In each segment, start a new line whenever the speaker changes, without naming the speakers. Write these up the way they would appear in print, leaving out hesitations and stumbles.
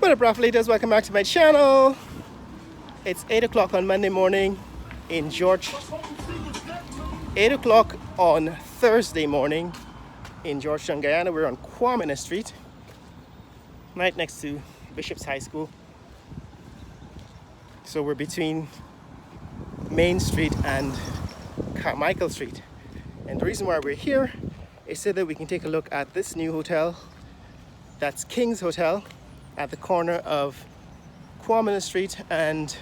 What up, Raffleators? Welcome back to my channel. It's 8 o'clock on Monday morning in 8 o'clock on Thursday morning in Georgetown, Guyana. We're on Kwamina Street, right next to Bishop's High School. So we're between Main Street and Carmichael Street. And the reason why we're here is so that we can take a look at this new hotel. That's King's Hotel at the corner of Kwamina Street and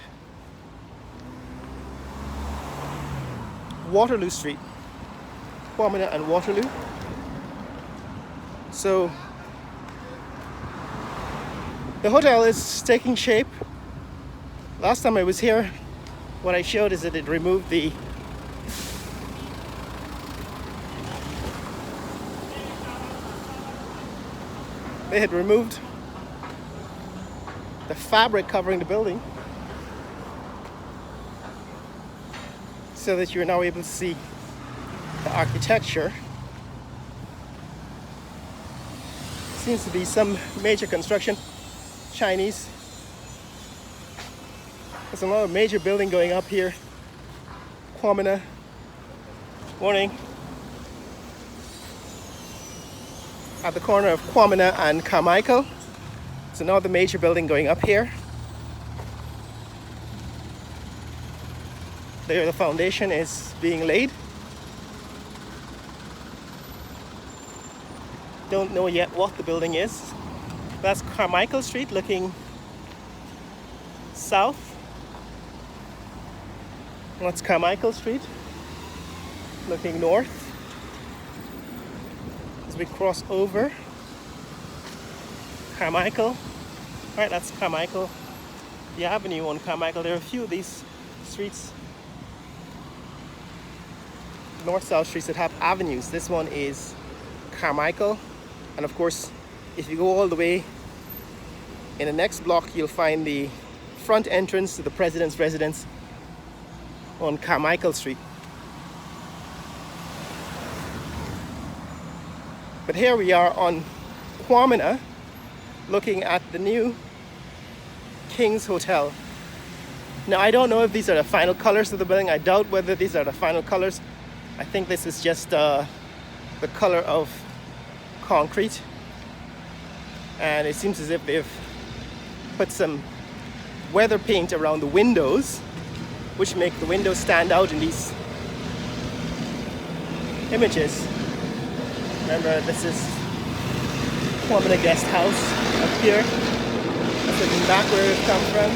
Waterloo Street. Kwamina and Waterloo. So the hotel is taking shape. Last time I was here, what I showed is that it removed they had removed the fabric covering the building so that you're now able to see the architecture. Seems to be some major construction, Chinese. There's another major building going up here. Kwamina. Morning. At the corner of Kwamina and Carmichael. There's another major building going up here. There the foundation is being laid. Don't know yet what the building is. That's Carmichael Street looking south. That's Carmichael Street looking north. As we cross over Carmichael. Right, that's Carmichael. The avenue on Carmichael. There are a few of these streets, north-south streets, that have avenues. This one is Carmichael. And of course, if you go all the way in the next block, you'll find the front entrance to the president's residence on Carmichael Street. But here we are on Kwamina, looking at the new King's Hotel. Now, I don't know if these are the final colors of the building. I doubt whether these are the final colors. I think this is just the color of concrete. And it seems as if they've put some weather paint around the windows, which make the windows stand out in these images. Remember, this is Kwamina Guest House up here. That's looking back where we've come from.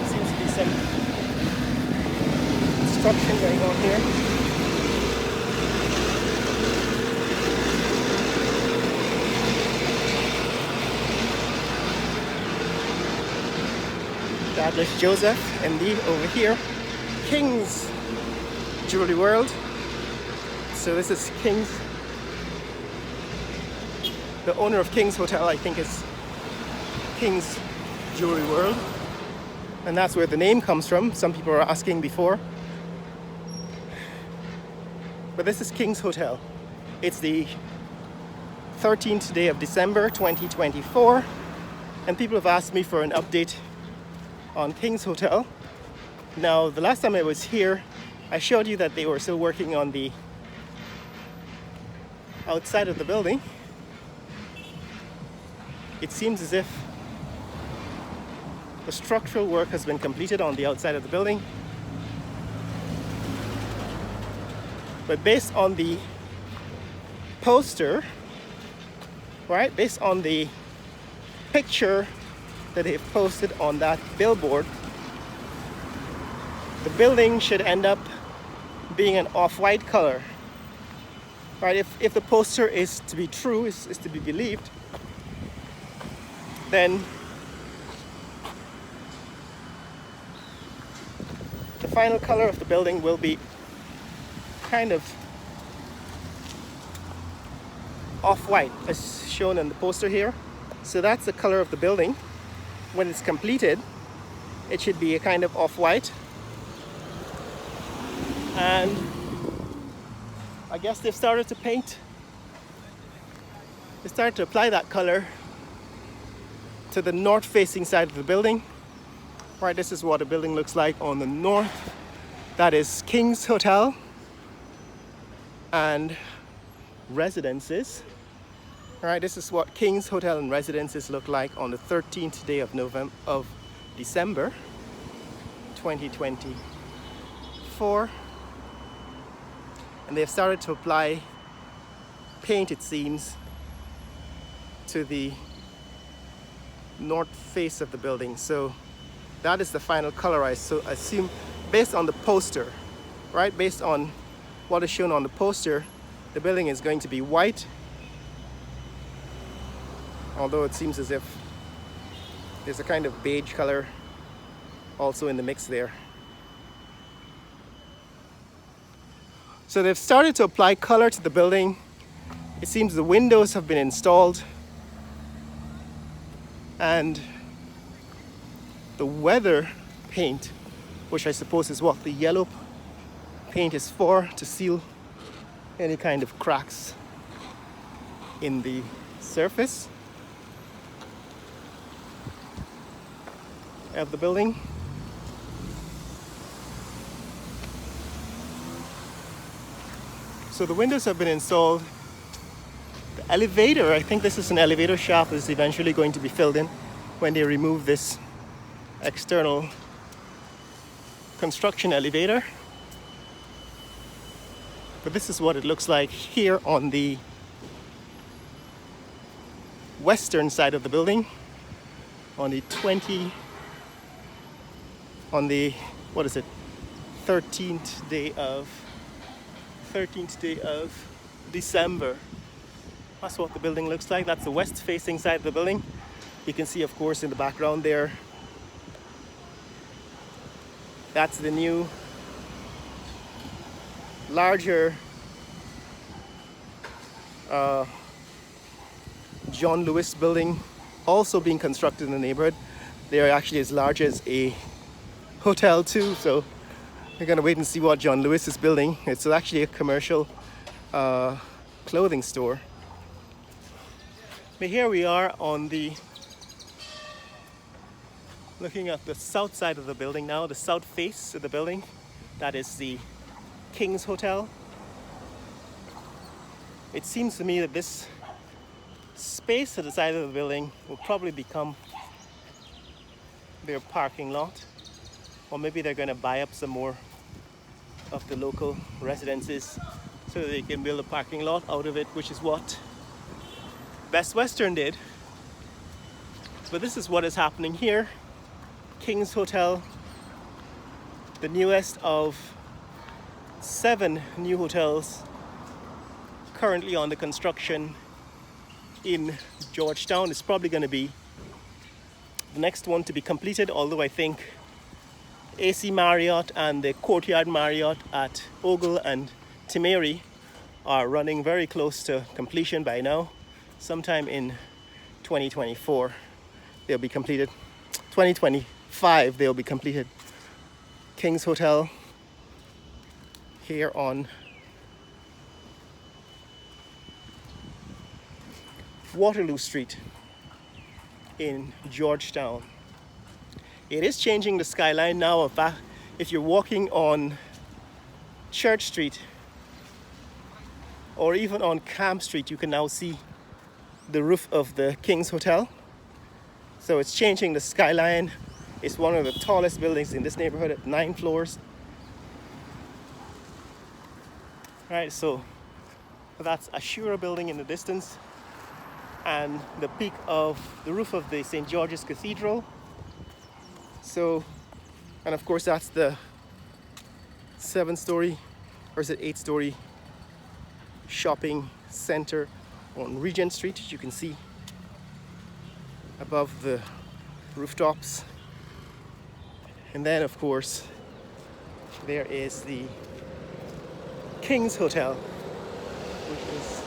Seems to be some construction going on here. Dadless Joseph, indeed, over here. King's Jewelry World. So this is King's. The owner of King's Hotel, I think, is King's Jewelry World. And that's where the name comes from. Some people are asking before. But this is King's Hotel. It's the 13th day of December 2024. And people have asked me for an update on King's Hotel. Now, the last time I was here, I showed you that they were still working on the outside of the building. It seems as if the structural work has been completed on the outside of the building. But based on the poster, right, based on the picture that they've posted on that billboard, the building should end up being an off-white color. Right, if the poster is to be true, is to be believed, then the final color of the building will be kind of off-white, as shown in the poster here. So that's the color of the building. When it's completed, it should be a kind of off-white. And I guess they've started to paint. They started to apply that color to the north facing side of the building. Right, this is what the building looks like on the north. That is King's Hotel and Residences. Right, this is what King's Hotel and Residences look like on the 13th day of December 2024. And they've started to apply paint, it seems, to the north face of the building. So that is the final color, I assume, based on the poster, right? Based on what is shown on the poster, the building is going to be white, although it seems as if there's a kind of beige color also in the mix there. So they've started to apply color to the building. It seems the windows have been installed, and the weather paint, which I suppose is what the yellow paint is for, to seal any kind of cracks in the surface of the building. So the windows have been installed. The elevator, I think this is an elevator shaft, is eventually going to be filled in when they remove this external construction elevator. But this is what it looks like here on the western side of the building, on the 13th day of December. That's what the building looks like. That's the west facing side of the building. You can see, of course, in the background there, that's the new larger John Lewis building also being constructed in the neighborhood. They are actually as large as a hotel too, so we're gonna wait and see what John Lewis is building. It's actually a commercial clothing store. But here we are on looking at the south side of the building now, the south face of the building. That is the King's Hotel. It seems to me that this space to the side of the building will probably become their parking lot, or maybe they're going to buy up some more of the local residences so that they can build a parking lot out of it, which is what Best Western did. But this is what is happening here. King's Hotel, the newest of 7 new hotels currently under construction in Georgetown. It's probably going to be the next one to be completed, although I think AC Marriott and the Courtyard Marriott at Ogle and Timeri are running very close to completion by now. Sometime in 2024 they'll be completed. 2025 they'll be completed. King's Hotel here on Waterloo Street in Georgetown. It is changing the skyline now. In fact, if you're walking on Church Street or even on Camp Street, you can now see the roof of the King's Hotel. So it's changing the skyline. It's one of the tallest buildings in this neighborhood at 9 floors. Right, so that's Ashura building in the distance, and the peak of the roof of the St. George's Cathedral. So, and of course that's the 7-story, or is it 8-story shopping center on Regent Street, as you can see above the rooftops. And then of course there is the King's Hotel, which is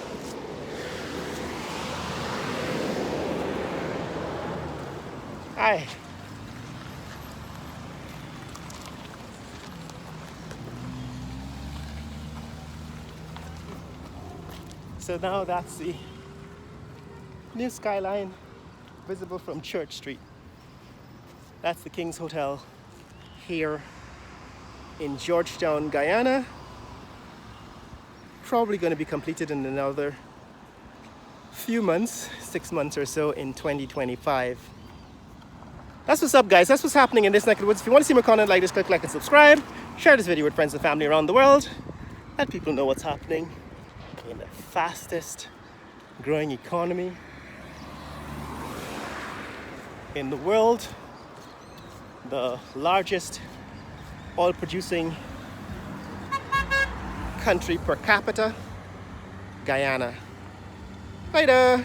So now that's the new skyline visible from Church Street. That's the King's Hotel here in Georgetown, Guyana. Probably going to be completed in another few months, 6 months or so in 2025. That's what's up, guys. That's what's happening in this neck of the woods. If you want to see more content like this, click like and subscribe. Share this video with friends and family around the world. Let people know what's happening in the fastest growing economy in the world, the largest oil producing country per capita, Guyana. Later.